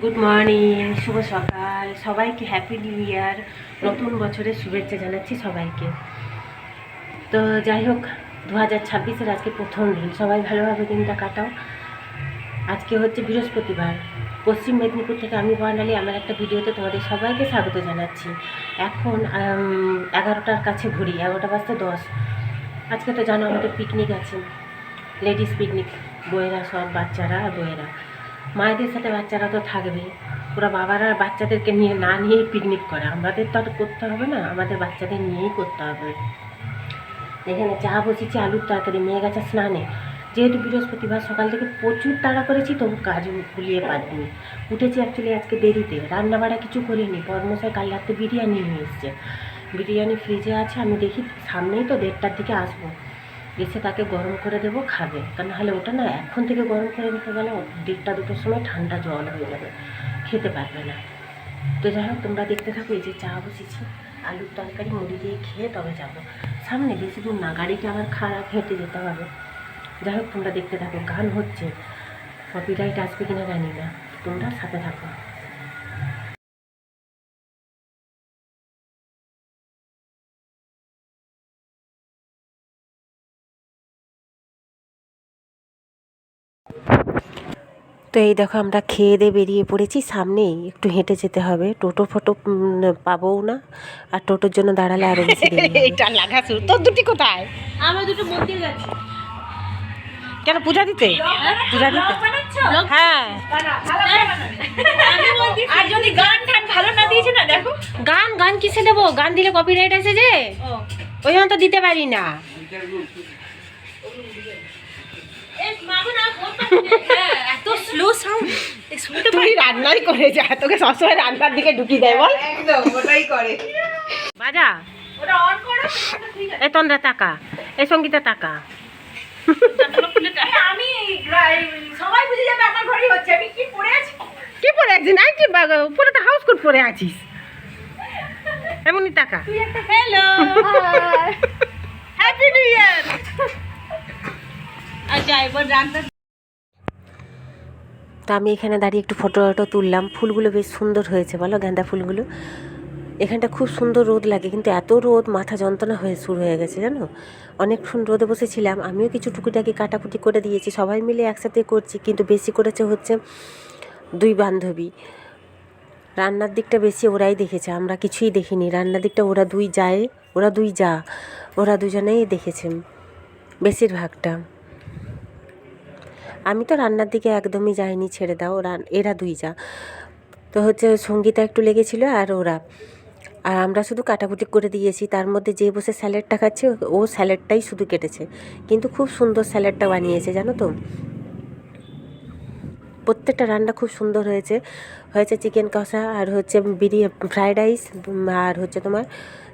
Good morning, শুভ সকাল সবাইকে, happy new year, নতুন বছরের শুভেচ্ছা জানাচ্ছি সবাইকে। তো যাই হোক, 2026-এর আজকে প্রথম দিন, সবাই ভালোভাবে দিনটা কাটাও। আজকে হচ্ছে বৃহস্পতিবার। পশ্চিম মেদিনীপুর থেকে আমি বর্ণালী আমার একটা ভিডিওতে তোমাদের সবাইকে স্বাগত জানাচ্ছি। এখন 11টার কাছে ঘুরি, 11টা বাজতে 10। আজকে তো জানো আমাদের পিকনিক আছে, লেডিস পিকনিক, বইয়েরা সব, বাচ্চারা আর বইয়েরা। মায়েদের সাথে বাচ্চারা তো থাকবেই, ওরা বাবারা বাচ্চাদেরকে নিয়ে না নিয়েই পিকনিক করে, আমাদের তো আর করতে হবে না, আমাদের বাচ্চাদের নিয়েই করতে হবে। এখানে চা বসেছি, আলুর তরকারি, মেয়ে গেছে স্নানে। যেহেতু বৃহস্পতিবার সকাল থেকে প্রচুর তাড়া করেছি, তবু কাজ গুলিয়ে পারিনি। উঠেছি অ্যাকচুয়ালি আজকে দেরিতে, রান্না বাড়া কিছু করিনি। বর্মশাই কাল রাতে বিরিয়ানি নিয়ে এসছে, বিরিয়ানি ফ্রিজে আছে, আমি দেখি সামনেই তো 1:30-র দিকে আসবো, এসে তাকে গরম করে দেবো, খাবে। তা নাহলে ওটা না এখন থেকে গরম করে দিতে গেলে 1:30-2টোর সময় ঠান্ডা জল হয়ে যাবে, খেতে পারবে না। তো যাই হোক, তোমরা দেখতে থাকো। এই যে চা বসেছি, আলুর তরকারি মুড়ি দিয়ে খেয়ে তবে যাবো সামনে, বেশি দূর না, গাড়িটা আবার খারাপ, হেঁটে যেতে হবে। যাই হোক, তোমরা দেখতে থাকো। গান হচ্ছে, কপিরাইট আসবে কিনা জানি না, তোমরা সাথে থাকো। তো এই দেখো, আমরা খেয়ে দিয়ে বেরিয়ে পড়েছি, সামনেই একটু হেঁটে যেতে হবে, টোটো ফটো পাবোও না, আর টোটোর জন্য দাঁড়ালে আরও বেশি দেরি হবে। এটা লাগা শুরু। তোর দুটি কোথায়? আমরা দুটো মন্দির গেছি। কেন পূজা দিতে? পূজা দিতে? হ্যাঁ। আর যদি গান টান ভালো না দিয়েছে না, দেখো গান গান কিসে দেবো, গান দিলে কপিরাইট আছে যে, ওই জন্য তো দিতে পারি না। এত স্লো সাউন্ড, তুই রান্নাই করে যা, তোকে সবসময় রান্নার দিকে ঢুকি দেয় বল। একদম ওটাই করে। বাজা ওটা অন করো। এই তন্দ্রা টাকা, এই সঙ্গীতা টাকা। আমি সবাই বুঝে যাবে আমার ঘরেই হচ্ছে। আমি কি পরে আছি? কি পরে আছিস? নাইটি পুরো তো হাউস কোট পরে আছিস, এমনই টাকা। Hello, happy new year. আচ্ছা, এবার রান্না। তো আমি এখানে দাঁড়িয়ে একটু ফটো তুললাম। ফুলগুলো বেশ সুন্দর হয়েছে, বলো, গাঁদা ফুলগুলো। এখানটা খুব সুন্দর রোদ লাগে, কিন্তু এত রোদ, মাথা যন্ত্রণা হয়ে শুরু হয়ে গেছে জানো। অনেকক্ষণ রোদে বসেছিলাম, আমিও কিছু টুকিটাকি কাটাকুটি করে দিয়েছি, সবাই মিলে একসাথে করছি, কিন্তু বেশি করেছে হচ্ছে দুই বান্ধবী। রান্নার দিকটা বেশি ওরাই দেখেছে, আমরা কিছুই দেখিনি। রান্নার দিকটা ওরা দুই যা, ওরা দুজনেই দেখেছেন বেশিরভাগটা। আমি তো রান্নার দিকে একদমই যাইনি, ছেড়ে দাও, এরা দুই যা। তো হচ্ছে সঙ্গীতা একটু লেগেছিল, আর আমরা শুধু কাটাকুটি করে দিয়েছি। তার মধ্যে যে বসে স্যালাডটা খাচ্ছে, ও স্যালাডটাই শুধু কেটেছে, কিন্তু খুব সুন্দর স্যালাডটা বানিয়েছে জানো তো। প্রত্যেকটা রান্না খুব সুন্দর হয়েছে। চিকেন কষা, আর হচ্ছে ফ্রায়েড রাইস, আর হচ্ছে তোমার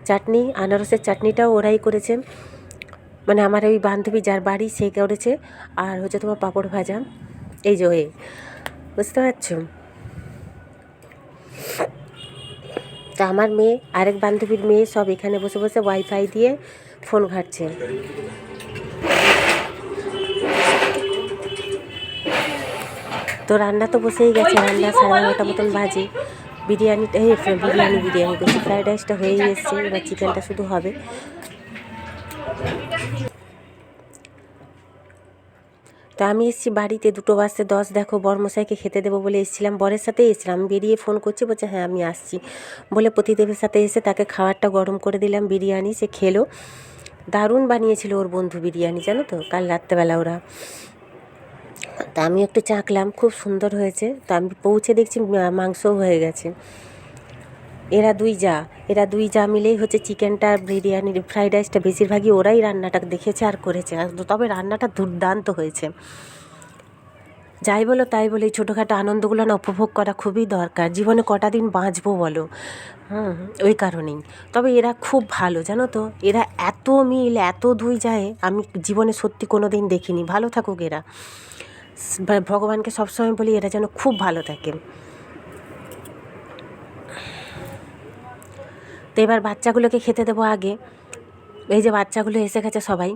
চাটনি, আনারসের চাটনিটাও ওরাই করেছে, মানে আমার ওই বান্ধবী যার বাড়ি সে করেছে। আর হচ্ছে তোমার পাঁপড় ভাজা, এই যে বুঝতে পারছো। তা আমার মেয়ে, আরেক বান্ধবীর মেয়ে, সব এখানে বসে বসে ওয়াইফাই দিয়ে ফোন ঘাঁটছে। তো রান্না তো বসেই গেছে, রান্না 9:30 মতন বাজে। বিরিয়ানি করছি, ফ্রায়েড রাইসটা হয়েই এসছে, এবার চিকেনটা শুধু হবে। তো আমি এসেছি বাড়িতে 2:10। দেখো, বরমশাইকে খেতে দেবো বলে এসেছিলাম, বরের সাথে এসেছিলাম, বেরিয়ে ফোন করছি, বলছে হ্যাঁ আমি আসছি বলে প্রতিদেবের সাথে এসে তাকে খাবারটা গরম করে দিলাম, বিরিয়ানি। সে খেলো, দারুণ বানিয়েছিল ওর বন্ধু বিরিয়ানি, জানো তো, কাল রাত্রেবেলা ওরা। তা আমি একটু চাখলাম, খুব সুন্দর হয়েছে। তো আমি পৌঁছে দেখছি মাংসও হয়ে গেছে। এরা দুই যা মিলেই হচ্ছে চিকেনটা, বিরিয়ানির ফ্রাইড রাইসটা বেশিরভাগই ওরাই রান্নাটা দেখেছে আর করেছে। তবে রান্নাটা দুর্দান্ত হয়েছে। যাই বলো তাই বলে, এই ছোটোখাটো আনন্দগুলো না উপভোগ করা খুবই দরকার। জীবনে কটা দিন বাঁচবো বলো, ওই কারণেই। তবে এরা খুব ভালো জানো তো, এরা এত মিল, এত দুই যায়, আমি জীবনে সত্যি কোনো দিন দেখিনি। ভালো থাকুক এরা, ভগবানকে সবসময় বলি এরা যেন খুব ভালো থাকে। তো এবার বাচ্চাগুলোকে খেতে দেবো আগে। এই যে বাচ্চাগুলো এসে গেছে সবাই,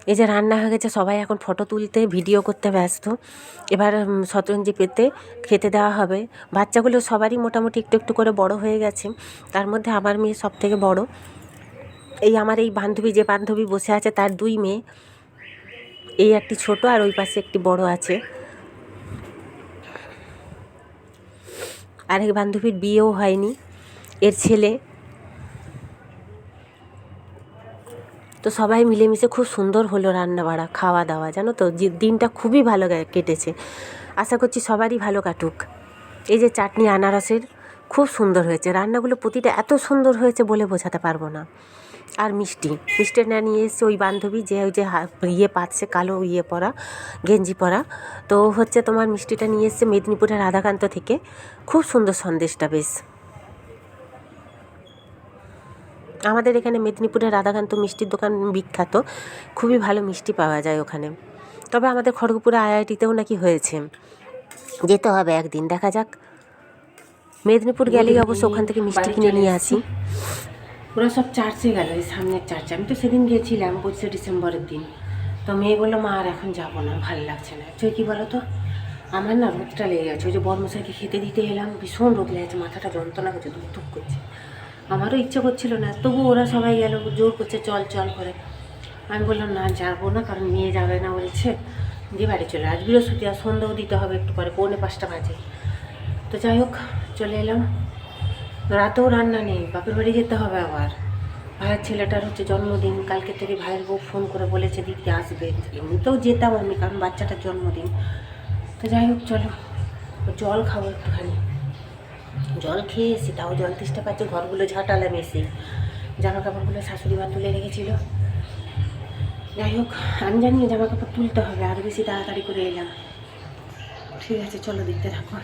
এই যে রান্না হয়ে গেছে, সবাই এখন ফটো তুলতে ভিডিও করতে ব্যস্ত। এবার শতরঞ্জি পেতে খেতে দেওয়া হবে। বাচ্চাগুলো সবারই মোটামুটি একটু একটু করে বড় হয়ে গেছে, তার মধ্যে আমার মেয়ে সব থেকে বড়। এই আমার এই বান্ধবী, যে বান্ধবী বসে আছে তার 2 মেয়ে, এই একটি ছোট আর ওই পাশে একটি বড় আছে। আর এই বান্ধবীর বিয়েও হয়নি, এর ছেলে। তো সবাই মিলেমিশে খুব সুন্দর হলো রান্না বাড়া খাওয়া দাওয়া, জানো তো, যে দিনটা খুবই ভালো কেটেছে। আশা করছি সবারই ভালো কাটুক। এই যে চাটনি আনারসের খুব সুন্দর হয়েছে, রান্নাগুলো প্রতিটা এত সুন্দর হয়েছে বলে বোঝাতে পারবো না। আর মিষ্টি না নিয়ে এসছে ওই বান্ধবী, যে ওই যে ইয়ে পাচ্ছে, কালো ইয়ে পরা, গেঞ্জি পরা। তো হচ্ছে তোমার মিষ্টিটা নিয়ে এসছে মেদিনীপুরের রাধাকান্ত থেকে। খুব সুন্দর সন্দেশটা, বেশ। আমাদের এখানে মেদিনীপুরের রাধাকান্ত মিষ্টির দোকান বিখ্যাত, খুবই ভালো মিষ্টি পাওয়া যায় ওখানে। তবে আমাদের খড়গপুরে আইআইটিতেও নাকি হয়েছে, যেতে হবে একদিন, দেখা যাক। মেদিনীপুর গেলেই অবশ্য ওখান থেকে মিষ্টি কিনে নিয়ে আসি। ওরা সব চার্চে গেল, এই সামনের চার্চে। আমি তো সেদিন গিয়েছিলাম 25শে ডিসেম্বরের দিন। তো মেয়ে বললো, মা আর এখন যাবো না, ভালো লাগছে না। তুই কী বলো তো, আমার না রোদটা লেগে গেছে। ওই যে বর্মশাইকে খেতে দিতে এলাম, ভীষণ রোদ লেগেছে, মাথাটা যন্ত্রণা করছে, ধুক করছে। আমারও ইচ্ছে করছিল না, তবু ওরা সবাই গেল, জোর করছে চল চল করে। আমি বললাম না, যাবো না, কারণ মেয়ে যাবে না বলছে, দিয়ে বাড়ি চলে। আজ বৃহস্পতি, আর সন্ধ্যাও দিতে হবে একটু পরে, 4:45 বাজে। তো যাই হোক, চলে এলাম। রাতেও রান্না নেই, বাপের বাড়ি যেতে হবে আবার। ভাইয়ের ছেলেটার হচ্ছে জন্মদিন, কালকে থেকে ভাইয়ের বউ ফোন করে বলেছে দিদি আসবে। এমনিতেও যেতাম আমি, কারণ বাচ্চাটার জন্মদিন। তো যাই হোক, চলো জল খাবো একটুখানি। জল খেয়ে এসে, তাও জল তেষ্টা পাচ্ছে, ঘরগুলো ঝাঁটালাম এসে, জামা কাপড়গুলো শাশুড়ি মা তুলে রেখেছিল। যাই হোক, আমি জানি জামা কাপড় তুলতে হবে, আরও বেশি তাড়াতাড়ি করে এলাম। ঠিক আছে, চলো দেখতে থাকো।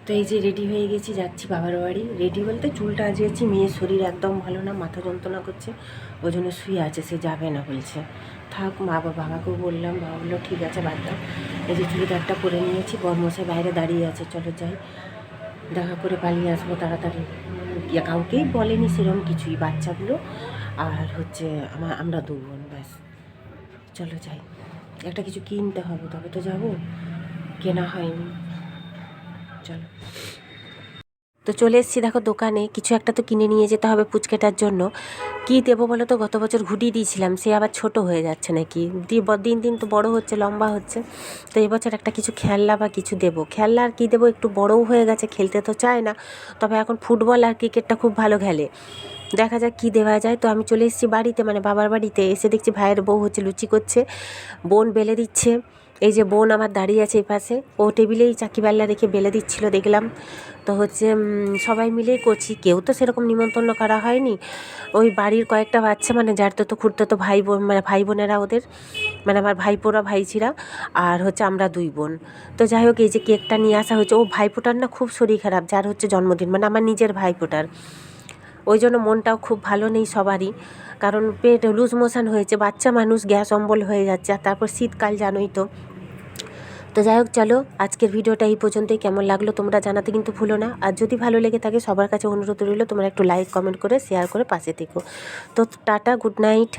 তো এই যে রেডি হয়ে গেছি, যাচ্ছি বাবার বাড়ি। রেডি বলতে চুলটা আজিয়েছি, মেয়ের শরীর একদম ভালো না, মাথা যন্ত্রণা করছে, ওই জন্য শুয়ে আছে, সে যাবে না বলছে। থাক, বাবাকেও বললাম, বাবা বললো ঠিক আছে বাদ দাও। এই যে চুড়িদারটা পরে নিয়েছি, বর্মশাই বাইরে দাঁড়িয়ে আছে, চলো যাই, দেখা করে পালিয়ে আসবো তাড়াতাড়ি। কাউকেই বলেনি সেরকম কিছুই, বাচ্চাগুলো আর হচ্ছে আমরা 2 বোন, ব্যাস। চলো যাই, একটা কিছু কিনতে হবে, তবে তো যাবো, কেনা হয়নি। চলো। তো চলে এসেছি, দেখো দোকানে কিছু একটা তো কিনে নিয়ে যেতে হবে পুচকেটার জন্য। কী দেবো বলো তো, গত বছর ঘুটি দিয়েছিলাম, সে আবার ছোট হয়ে যাচ্ছে নাকি, দিন দিন তো বড় হচ্ছে, লম্বা হচ্ছে। তো এবছর একটা কিছু খেলনা বা কিছু দেবো। খেলনা আর কী দেবো, একটু বড়ও হয়ে গেছে, খেলতে তো চায় না, তবে এখন ফুটবল আর ক্রিকেটটা খুব ভালো খেলে। দেখা যাক কী দেওয়া যায়। তো আমি চলে এসেছি বাড়িতে, মানে বাবার বাড়িতে। এসে দেখছি ভাইয়ের বউ হচ্ছে লুচি করছে, বোন বেলে দিচ্ছে। এই যে বোন আমার দাঁড়িয়ে আছে এই পাশে, ও টেবিলেই চাকি বেল্লা রেখে বেলে দিচ্ছিল দেখলাম। তো হচ্ছে সবাই মিলেই করছি, কেউ তো সেরকম নিমন্ত্রণ করা হয়নি। ওই বাড়ির কয়েকটা বাচ্চা, মানে যার তো খুঁড়তো ভাই বোন, মানে ভাই বোনেরা ওদের, মানে আমার ভাইপোরা ভাইঝিরা, আর হচ্ছে আমরা 2 বোন। তো যাই হোক, এই যে কেকটা নিয়ে আসা হয়েছে। ও ভাইপোটার না খুব শরীর খারাপ, যার হচ্ছে জন্মদিন, মানে আমার নিজের ভাইপোটার। ওই জন্য মনটাও খুব ভালো নেই সবারই, কারণ পেট লুজ মোশন হয়েছে, বাচ্চা মানুষ, গ্যাস অম্বল হয়ে যাচ্ছে, আর তারপর শীতকাল জানোই তো। তো যাই হোক, চলো আজকের ভিডিওটা এই পর্যন্তই। কেমন লাগলো তোমরা জানাতে কিন্তু ভুলো না। আর যদি ভালো লেগে থাকে, সবার কাছে অনুরোধ রইল তোমরা একটু লাইক কমেন্ট করে শেয়ার করে পাশে থেকো। তো টাটা, গুড নাইট।